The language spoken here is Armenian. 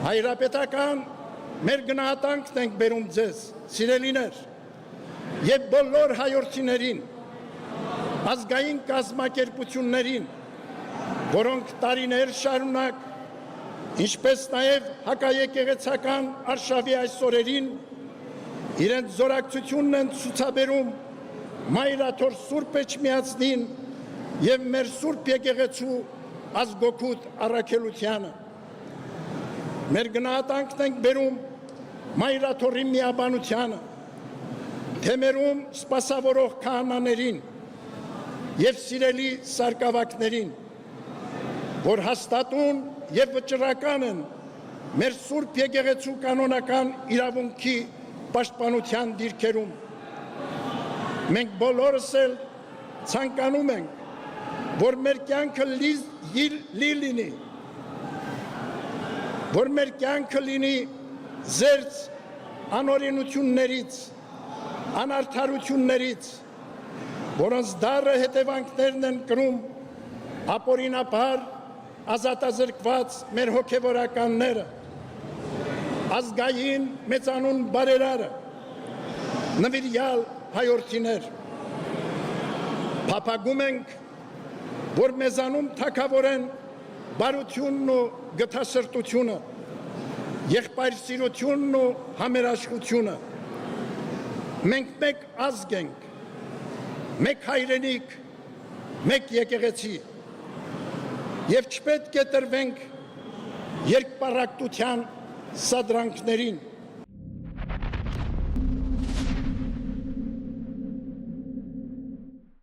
Հայրապետական մեր գնահատանքն ենք բերում ձեզ, սիրելիներ, եւ բոլոր հայրենիներին, ազգային կազմակերպություններին, որոնք տարիներ շարունակ, ինչպես նաև հակաեկեղեցական արշավի այս օրերին իրենց զորակցությունն են ցուցաբերում Մայրաթոր Սուրբ Էջմիածնին եւ մեր Սուրբ Եկեղեցու ազգօգուտ առաքելությանը։ Մեր գնահատանքն ենք բերում Մայրաթորի միաբանությանը, թեմերում սպասավորող քահանաներին եւ սիրելի սարկավակներին, որ հաստատուն եւ վճռական են մեր Սուրբ Եկեղեցու կանոնական իրավունքի պաշտպանության դիրքերում։ Մենք բոլորս էլ ցանկանում ենք, որ մեր կյանքը լինի, որ մեր կյանքը լինի զերծ անօրենություններից, անարդարություններից, որոնց դառը հետևանքներն են կրում ապօրինաբար ազատազրկված մեր հոգևորականները, ազգային մեծանուն բարերարը, նվիրյալ հայրենիներ։ Փափագում ենք, որ մեզանում թագավորեն բարությունն ու գթասրտությունը, եղբայրսիրությունն ու համերաշխությունը։ Մենք մեկ ազգ ենք, մեկ հայրենիք, մեկ եկեղեցի, եւ չպետք է տրվենք երկպառակտության սադրանքներին։